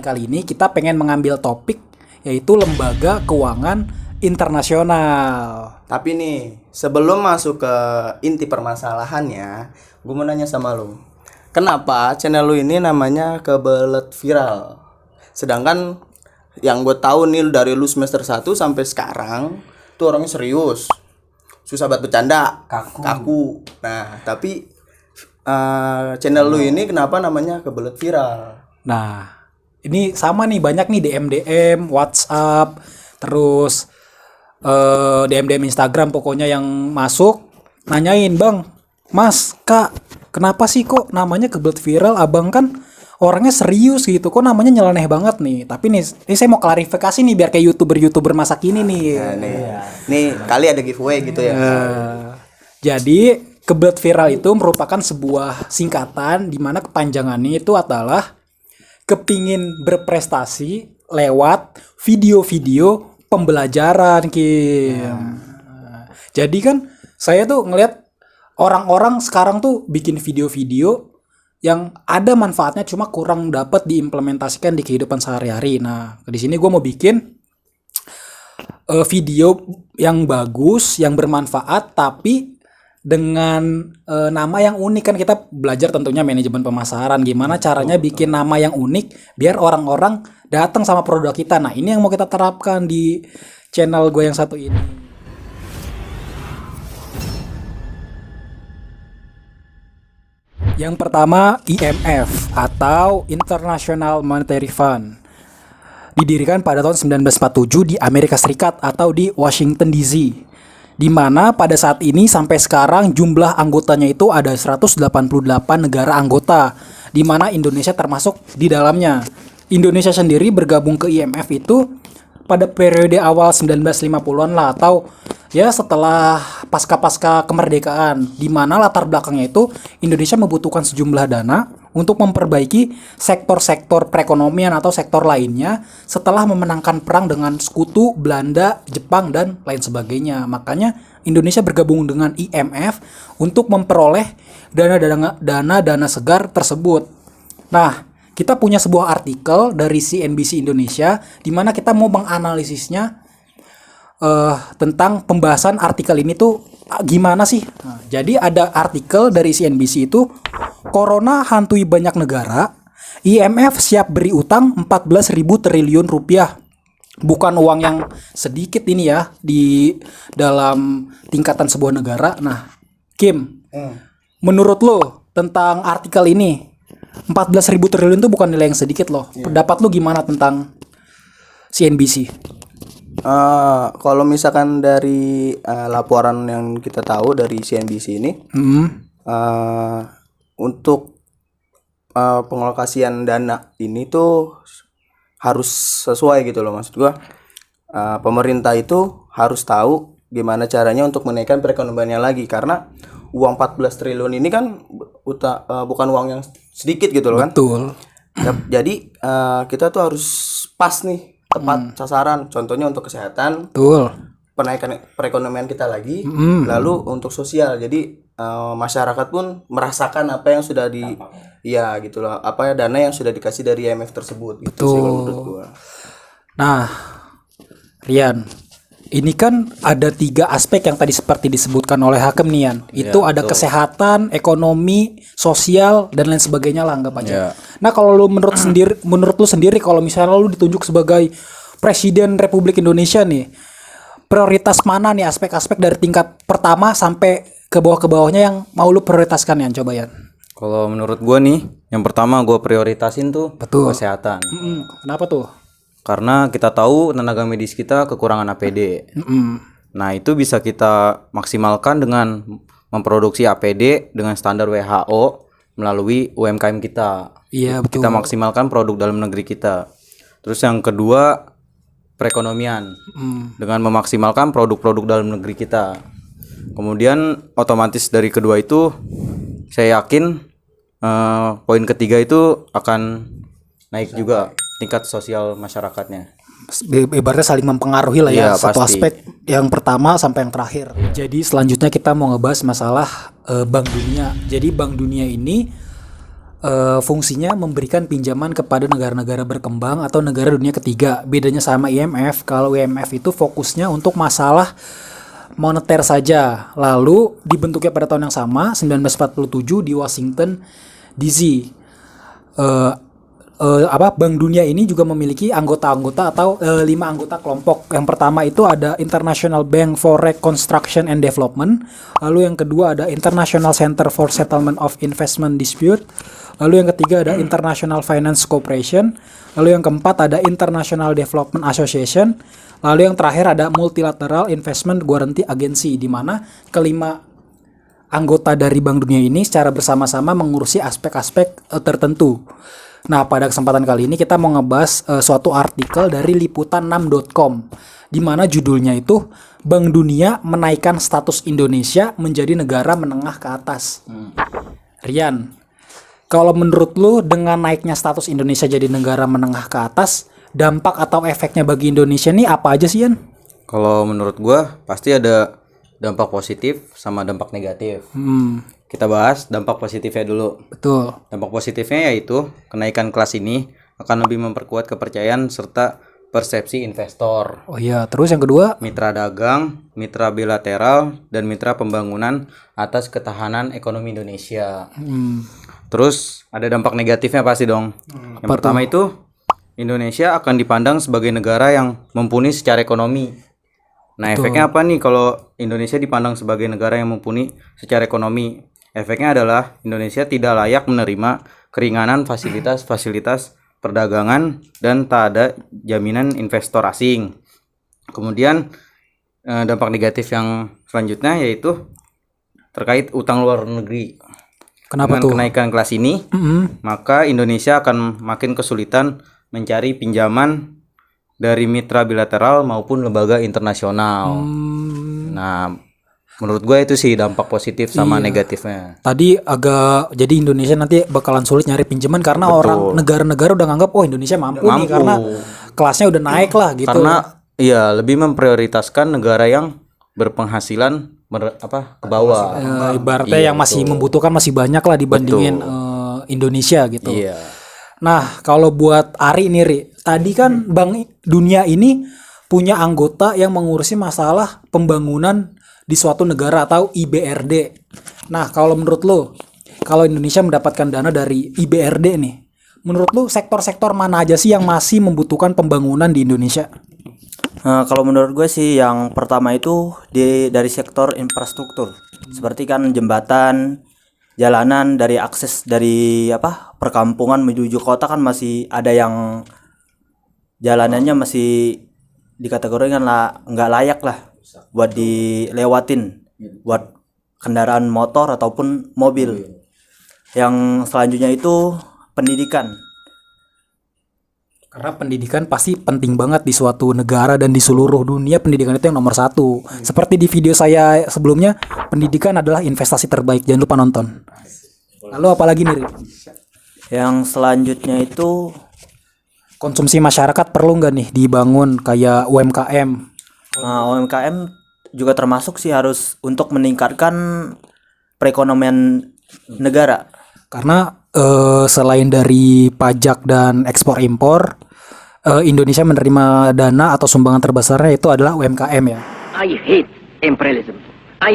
kali ini kita pengen mengambil topik yaitu lembaga keuangan internasional. Tapi nih, sebelum masuk ke inti permasalahannya, gue mau nanya sama lu. Kenapa channel lu ini namanya Kebelet Viral? Sedangkan yang gue tahu nih dari lu semester 1 sampai sekarang tuh orangnya serius. Susah banget bercanda, kaku. Nah, tapi channel lu ini kenapa namanya Kebelet Viral? Nah, ini sama nih, banyak nih DM WhatsApp, terus DM Instagram pokoknya yang masuk nanyain, "Bang, Mas, Kak, kenapa sih kok namanya Kebelet Viral? Abang kan orangnya serius gitu, kok namanya nyeleneh banget nih." Tapi nih saya mau klarifikasi nih biar kayak YouTuber masa kini nih. Nih, kali ada giveaway gitu ya. Jadi Kebelet Viral itu merupakan sebuah singkatan di mana kepanjangannya itu adalah kepingin berprestasi lewat video-video pembelajaran, Kim. Jadi kan saya tuh ngelihat orang-orang sekarang tuh bikin video-video yang ada manfaatnya cuma kurang dapat diimplementasikan di kehidupan sehari-hari. Nah, di sini gue mau bikin video yang bagus, yang bermanfaat, tapi dengan nama yang unik. Kan kita belajar tentunya manajemen pemasaran, gimana caranya bikin nama yang unik biar orang-orang datang sama produk kita. Nah, ini yang mau kita terapkan di channel gue yang satu ini. Yang pertama, IMF atau International Monetary Fund. Didirikan pada tahun 1947 di Amerika Serikat atau di Washington DC. Di mana pada saat ini sampai sekarang jumlah anggotanya itu ada 188 negara anggota, di mana Indonesia termasuk di dalamnya. Indonesia sendiri bergabung ke IMF itu pada periode awal 1950-an lah, atau ya setelah pasca kemerdekaan, di mana latar belakangnya itu Indonesia membutuhkan sejumlah dana untuk memperbaiki sektor-sektor perekonomian atau sektor lainnya setelah memenangkan perang dengan sekutu Belanda, Jepang, dan lain sebagainya. Makanya Indonesia bergabung dengan IMF untuk memperoleh dana segar tersebut. Nah, kita punya sebuah artikel dari CNBC Indonesia di mana kita mau menganalisisnya tentang pembahasan artikel ini tuh gimana sih. Nah, jadi ada artikel dari CNBC itu, Corona hantui banyak negara, IMF siap beri utang 14.000 triliun rupiah. Bukan uang yang sedikit ini ya di dalam tingkatan sebuah negara. Nah, Kim, menurut lo tentang artikel ini, 14.000 triliun itu bukan nilai yang sedikit loh. Pendapat lo gimana tentang CNBC? Kalau misalkan dari laporan yang kita tahu dari CNBC ini, untuk pengalokasian dana ini tuh harus sesuai gitu loh, maksud gua. Pemerintah itu harus tahu gimana caranya untuk menaikkan perekonomiannya lagi, karena uang 14 triliun ini kan bukan uang yang sedikit gitu loh kan. Betul. Jadi kita tuh harus pas nih, tepat sasaran. Contohnya untuk kesehatan, Betul. penaikan perekonomian kita lagi, lalu untuk sosial. Jadi masyarakat pun merasakan apa yang sudah ya gitu loh, apa dana yang sudah dikasih dari IMF tersebut. Gitu sih kalau menurut gua. Nah, Rian, ini kan ada 3 aspek yang tadi seperti disebutkan oleh Hakim Nian. Itu ada betul. Kesehatan, ekonomi, sosial, dan lain sebagainya lah, anggap aja. Nah, kalau lu menurut lu sendiri kalau misalnya lu ditunjuk sebagai Presiden Republik Indonesia nih, prioritas mana nih aspek-aspek dari tingkat pertama sampai ke bawah-bawahnya yang mau lu prioritaskan, ya? Coba, ya. Kalau menurut gue nih, yang pertama gue prioritasin tuh kesehatan. Kenapa tuh? Karena kita tahu tenaga medis kita kekurangan APD. Nah, itu bisa kita maksimalkan dengan memproduksi APD dengan standar WHO melalui UMKM kita. Iya, betul. Kita maksimalkan produk dalam negeri kita. Terus yang kedua, perekonomian. Dengan memaksimalkan produk-produk dalam negeri kita. Kemudian otomatis dari kedua itu saya yakin poin ketiga itu akan naik juga tingkat sosial masyarakatnya. Ibaratnya saling mempengaruhi lah ya, satu pasti. Aspek yang pertama sampai yang terakhir. Jadi selanjutnya kita mau ngebahas masalah Bank Dunia. Jadi Bank Dunia ini fungsinya memberikan pinjaman kepada negara-negara berkembang atau negara dunia ketiga. Bedanya sama IMF, kalau IMF itu fokusnya untuk masalah moneter saja. Lalu dibentuknya pada tahun yang sama, 1947 di Washington DC. Bank Dunia ini juga memiliki anggota-anggota atau 5 anggota kelompok. Yang pertama itu ada International Bank for Reconstruction and Development. Lalu yang kedua ada International Center for Settlement of Investment Dispute. Lalu yang ketiga ada International Finance Corporation. Lalu yang keempat ada International Development Association. Lalu yang terakhir ada Multilateral Investment Guarantee Agency, di mana kelima anggota dari Bank Dunia ini secara bersama-sama mengurusi aspek-aspek tertentu. Nah, pada kesempatan kali ini kita mau ngebahas suatu artikel dari liputan6.com, di mana judulnya itu Bank Dunia menaikkan status Indonesia menjadi negara menengah ke atas. Rian, kalau menurut lu dengan naiknya status Indonesia jadi negara menengah ke atas, dampak atau efeknya bagi Indonesia nih apa aja sih, Yan? Kalau menurut gua pasti ada dampak positif sama dampak negatif. Kita bahas dampak positifnya dulu. Betul. Dampak positifnya yaitu kenaikan kelas ini akan lebih memperkuat kepercayaan serta persepsi investor, Oh iya, terus yang kedua? mitra dagang, mitra bilateral, dan mitra pembangunan atas ketahanan ekonomi Indonesia. Terus ada dampak negatifnya pasti dong. Yang pertama itu Indonesia akan dipandang sebagai negara yang mumpuni secara ekonomi. Nah, efeknya apa nih kalau Indonesia dipandang sebagai negara yang mumpuni secara ekonomi? Efeknya adalah Indonesia tidak layak menerima keringanan fasilitas-fasilitas perdagangan dan tak ada jaminan investor asing. Kemudian dampak negatif yang selanjutnya yaitu terkait utang luar negeri. Kenapa Dengan tuh? kenaikan kelas ini, maka Indonesia akan makin kesulitan mencari pinjaman dari mitra bilateral maupun lembaga internasional. Nah, menurut gue itu sih dampak positif sama negatifnya. Tadi agak jadi Indonesia nanti bakalan sulit nyari pinjaman karena orang negara-negara udah nganggap oh Indonesia mampu nih karena kelasnya udah naik lah gitu. Karena iya lebih memprioritaskan negara yang berpenghasilan ke bawah. Ibaratnya yang masih membutuhkan masih banyak lah dibandingin Indonesia gitu. Iya. Nah, kalau buat Ari nih, Ri, tadi kan Bank Dunia ini punya anggota yang mengurusi masalah pembangunan di suatu negara atau IBRD. Nah, kalau menurut lo, kalau Indonesia mendapatkan dana dari IBRD nih, menurut lo sektor-sektor mana aja sih yang masih membutuhkan pembangunan di Indonesia? Kalau menurut gue sih yang pertama itu dari sektor infrastruktur, seperti kan jembatan, jalanan, dari akses dari perkampungan menuju kota kan masih ada yang jalanannya masih dikategorikan nggak layak lah buat dilewatin buat kendaraan motor ataupun mobil. Yang selanjutnya itu pendidikan. Karena pendidikan pasti penting banget di suatu negara dan di seluruh dunia pendidikan itu yang nomor satu. Seperti di video saya sebelumnya, pendidikan adalah investasi terbaik. Jangan lupa nonton. Lalu apalagi nih, Ri? Yang selanjutnya itu Konsumsi masyarakat perlu nggak nih dibangun kayak UMKM? UMKM juga termasuk sih harus untuk meningkatkan perekonomian negara. Karena selain dari pajak dan ekspor impor, Indonesia menerima dana atau sumbangan terbesarnya itu adalah UMKM ya. I hate imperialism. I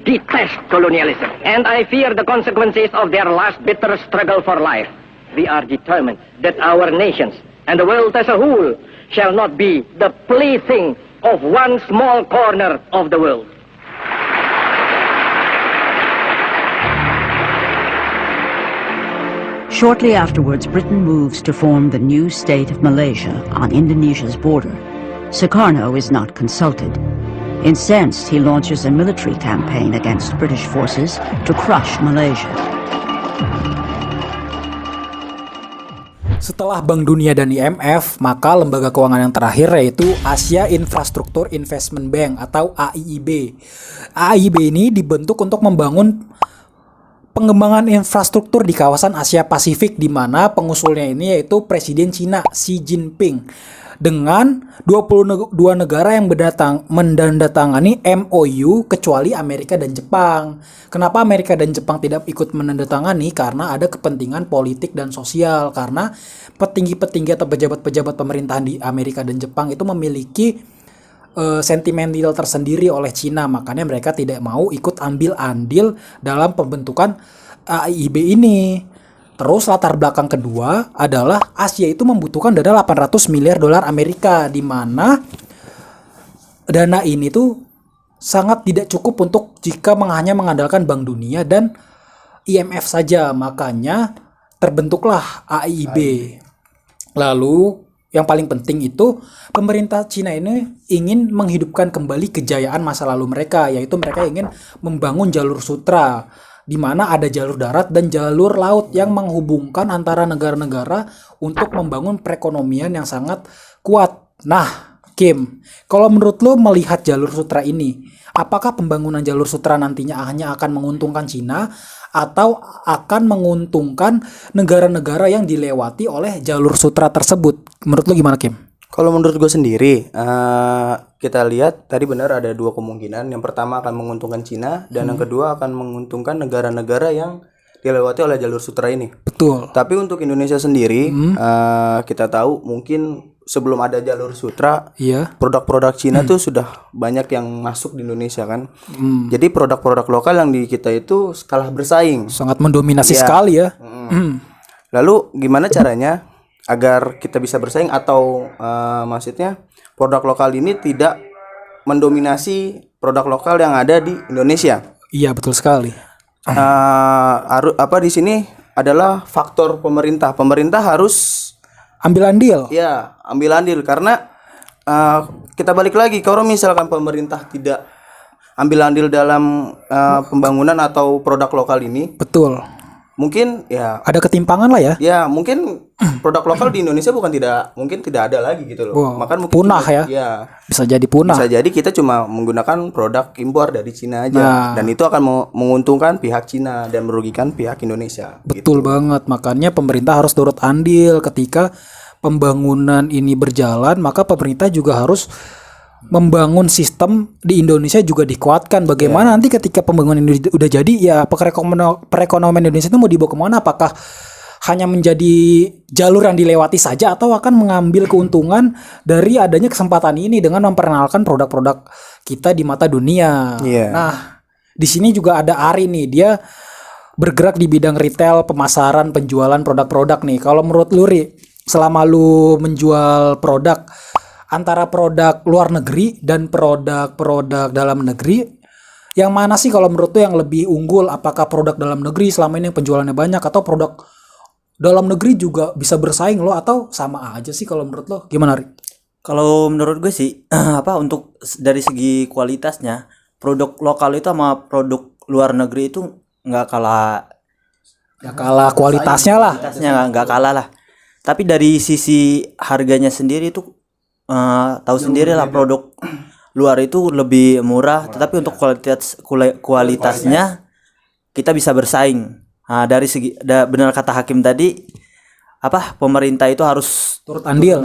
detest colonialism. And I fear the consequences of their last bitter struggle for life. We are determined that our nations and the world as a whole shall not be the plaything of one small corner of the world. Shortly afterwards, Britain moves to form the new state of Malaysia on Indonesia's border. Sukarno is not consulted. Incensed, he launches a military campaign against British forces to crush Malaysia. Setelah Bank Dunia dan IMF, maka lembaga keuangan yang terakhir yaitu Asia Infrastructure Investment Bank atau AIIB. AIIB ini dibentuk untuk membangun pengembangan infrastruktur di kawasan Asia Pasifik di mana pengusulnya ini yaitu Presiden Cina Xi Jinping dengan 22 negara yang menandatangani MOU kecuali Amerika dan Jepang. Kenapa Amerika dan Jepang tidak ikut menandatangani? Karena ada kepentingan politik dan sosial, karena petinggi-petinggi atau pejabat-pejabat pemerintahan di Amerika dan Jepang itu memiliki sentimental tersendiri oleh Cina, makanya mereka tidak mau ikut ambil andil dalam pembentukan AIIB ini. Terus latar belakang kedua adalah Asia itu membutuhkan dana 800 miliar dolar Amerika, di mana dana ini tuh sangat tidak cukup untuk jika hanya mengandalkan Bank Dunia dan IMF saja, makanya terbentuklah AIIB. Lalu yang paling penting itu pemerintah Cina ini ingin menghidupkan kembali kejayaan masa lalu mereka, yaitu mereka ingin membangun jalur sutra di mana ada jalur darat dan jalur laut yang menghubungkan antara negara-negara untuk membangun perekonomian yang sangat kuat. Nah, Kim, kalau menurut lo melihat jalur sutra ini, apakah pembangunan jalur sutra nantinya hanya akan menguntungkan Cina atau akan menguntungkan negara-negara yang dilewati oleh jalur sutra tersebut? Menurut lo gimana, Kim? Kalau menurut gue sendiri, kita lihat tadi benar ada dua kemungkinan. Yang pertama akan menguntungkan Cina dan yang kedua akan menguntungkan negara-negara yang dilewati oleh jalur sutra ini. Betul. Tapi untuk Indonesia sendiri, kita tahu mungkin sebelum ada jalur sutra, Iya. produk-produk Cina tuh sudah banyak yang masuk di Indonesia kan. Jadi produk-produk lokal yang di kita itu kalah bersaing. Sangat mendominasi Iya. sekali ya. Lalu gimana caranya agar kita bisa bersaing atau maksudnya produk lokal ini tidak mendominasi produk lokal yang ada di Indonesia? Iya, betul sekali. Apa di sini adalah faktor pemerintah. Pemerintah harus Ambil andil. ya ambil andil karena kita balik lagi kalau misalkan pemerintah tidak ambil andil dalam pembangunan atau produk lokal ini, Betul. mungkin ya Ada ketimpangan lah ya. ya mungkin produk lokal di Indonesia mungkin tidak ada lagi gitu loh. Wah, Maka mungkin punah ya. Ya. Bisa jadi punah. Bisa jadi kita cuma menggunakan produk impor dari Cina aja, Nah. dan itu akan menguntungkan pihak Cina dan merugikan pihak Indonesia. Betul banget. Makanya pemerintah harus turut andil ketika pembangunan ini berjalan, maka pemerintah juga harus membangun sistem di Indonesia juga dikuatkan. Bagaimana nanti ketika pembangunan ini udah jadi, ya perekonomian Indonesia itu mau dibawa kemana? Apakah hanya menjadi jalur yang dilewati saja atau akan mengambil keuntungan dari adanya kesempatan ini dengan memperkenalkan produk-produk kita di mata dunia? Iya. Nah, di sini juga ada Ari nih, dia bergerak di bidang retail, pemasaran, penjualan produk-produk nih. Kalau menurut lu, Ri, selama lu menjual produk antara produk luar negeri dan produk-produk dalam negeri, yang mana sih kalau menurut lu yang lebih unggul? Apakah produk dalam negeri selama ini yang penjualannya banyak, atau produk dalam negeri juga bisa bersaing lo, atau sama aja sih kalau menurut lo? Gimana, Ri? Kalau menurut gue sih untuk dari segi kualitasnya, produk lokal itu sama produk luar negeri itu nggak kalah. Ya kalah kualitasnya lah. Kualitasnya nggak kalah lah. Tapi dari sisi harganya sendiri itu tahu sendiri lah, produk luar itu lebih murah, tetapi untuk kualitasnya kita bisa bersaing. Nah, dari segi benar kata Hakim tadi, pemerintah itu harus Turut andil.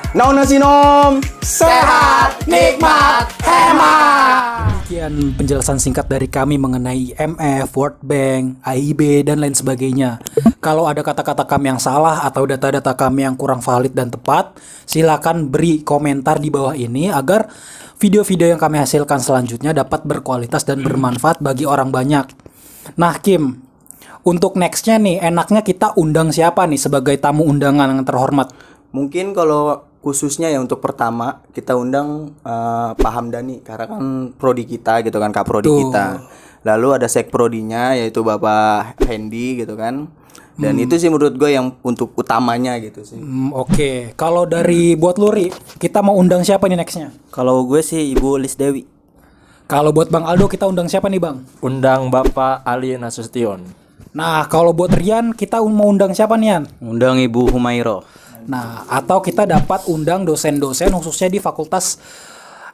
Naon nasi nom, sehat, nikmat, hemat. Sekian penjelasan singkat dari kami mengenai IMF, World Bank, AIB, dan lain sebagainya. Kalau ada kata-kata kami yang salah atau data-data kami yang kurang valid dan tepat, silakan beri komentar di bawah ini agar video-video yang kami hasilkan selanjutnya dapat berkualitas dan bermanfaat bagi orang banyak. Nah Kim, untuk nextnya nih, enaknya kita undang siapa nih sebagai tamu undangan yang terhormat? Mungkin kalau khususnya ya untuk pertama kita undang Pak Hamdani karena kan prodi kita gitu kan, Kak prodi kita. Lalu ada sekprodinya yaitu Bapak Hendy gitu kan. Dan itu sih menurut gue yang untuk utamanya gitu sih. Oke. Kalau dari buat Luri, kita mau undang siapa nih nextnya? Kalau gue sih Ibu Lis Dewi. Kalau buat Bang Aldo kita undang siapa nih Bang? Undang Bapak Ali Nasution. Nah kalau buat Rian kita mau undang siapa nih Yan? Undang Ibu Humairo. Nah, atau kita dapat undang dosen-dosen khususnya di Fakultas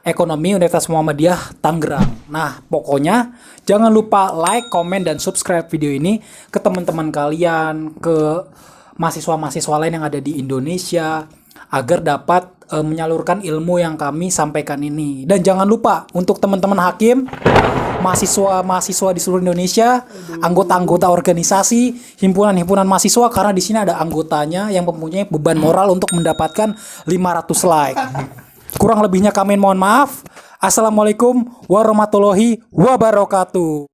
Ekonomi Universitas Muhammadiyah Tangerang. Nah, pokoknya jangan lupa like, komen, dan subscribe video ini ke teman-teman kalian, ke mahasiswa-mahasiswa lain yang ada di Indonesia, agar dapat menyalurkan ilmu yang kami sampaikan ini. Dan jangan lupa untuk teman-teman hakim, mahasiswa-mahasiswa di seluruh Indonesia, anggota-anggota organisasi, himpunan-himpunan mahasiswa, karena di sini ada anggotanya yang mempunyai beban moral untuk mendapatkan 500 like. Kurang lebihnya kami mohon maaf. Assalamualaikum warahmatullahi wabarakatuh.